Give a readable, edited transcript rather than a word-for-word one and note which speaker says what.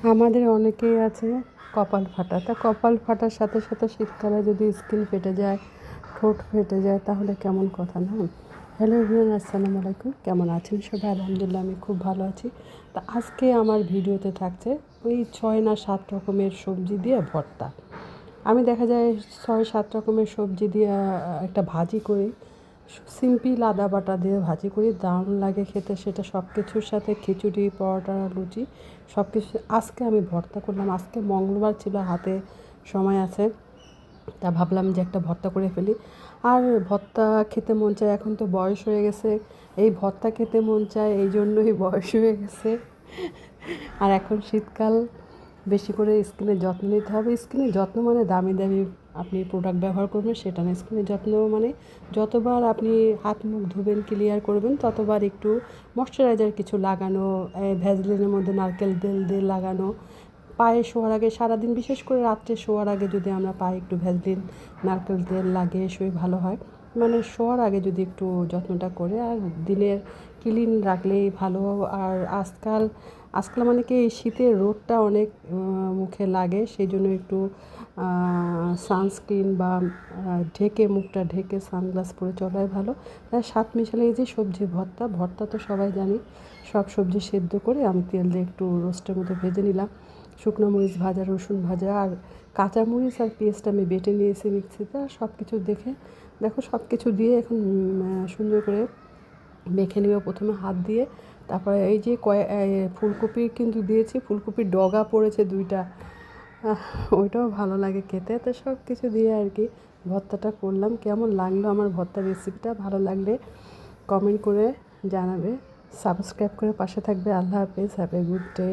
Speaker 1: আমাদের অনেকেই আছে কপাল ফাটা, তা কপাল ফাটার সাথে সাথে শীতকালে যদি স্কিন ফেটে যায়, ঠোঁট ফেটে যায়, তাহলে কেমন কথা না? হ্যালো এভরিওয়ান, আসসালামু আলাইকুম। কেমন আছেন সবাই? আলহামদুলিল্লাহ, আমি খুব ভালো আছি। তা আজকে আমার ভিডিওতে থাকছে ওই 6 না 7 রকমের সবজি দিয়ে ভর্তা। আমি দেখা যায় 6-7 রকমের সবজি দিয়ে একটা ভাজি করি। সিম্পল আদা বাটা দিয়ে ভাজি করি, দারুণ লাগে খেতে। সেটা সব কিছুর সাথে খিচুড়ি, পরোটা, লুচি সব কিছু। আজকে আমি ভর্তা করলাম। আজকে মঙ্গলবার ছিল, হাতে সময় আছে, তা ভাবলাম যে একটা ভর্তা করে ফেলি। আর ভর্তা খেতে মন চায়, এখন তো বয়স হয়ে গেছে, এই ভর্তা খেতে মন চায়, এই জন্যই বয়স হয়ে গেছে। আর এখন শীতকাল, বেশি করে স্কিনের যত্ন নিতে হবে। স্কিনের যত্ন মানে দামি দামি আপনি প্রোডাক্ট ব্যবহার করবেন সেটা না। স্কিনের যত্ন মানে যতবার আপনি হাত মুখ ধুবেন, ক্লিয়ার করবেন, ততবার একটু ময়শ্চারাইজার কিছু লাগানো, ভ্যাসলিনের মধ্যে নারকেল তেল দিয়ে লাগানো। পায়ে শোয়ার আগে, সারাদিন বিশেষ করে রাত্রে শোয়ার আগে যদি আমরা পায়ে একটু ভ্যাসলিন, নারকেল তেল লাগিয়ে শুয়ে ভালো হয়। মানে শোয়ার আগে যদি একটু যত্নটা করে, আর দিনের ক্লিন রাখলেই ভালো। আর আজকাল আজকাল মানে কি, এই শীতের রোদটা অনেক মুখে লাগে, সেই জন্য একটু সানস্ক্রিন বা ঢেকে, মুখটা ঢেকে সানগ্লাস পরে চলাই ভালো। তাই সাত মিশালে এই যে সবজি ভর্তা, ভর্তা তো সবাই জানি, সব সবজি সেদ্ধ করে আমি তেল দিয়ে একটু রোস্টের মতো ভেজে নিলাম। শুকনো মরিচ ভাজা, রসুন ভাজা, আর কাঁচা মরিচ আর পেস্ট আমি বেটে নিয়েছি মিক্সিতে। আর সব কিছু দেখো সব কিছু দিয়ে এখন সুন্দর করে মেখে নেব প্রথমে হাত দিয়ে। তারপরে এই যে ফুলকপি কিন্তু দিয়েছি, ফুলকপির ডগা পড়েছে 2টা, ওইটাও ভালো লাগে খেতে। তো সব কিছু দিয়ে আর কি ভর্তাটা করলাম। কেমন লাগলো আমার ভর্তার রেসিপিটা? ভালো লাগলে কমেন্ট করে জানাবে, সাবস্ক্রাইব করে পাশে থাকবে। আল্লাহ হাফেজ, হ্যাভ এ গুড ডে।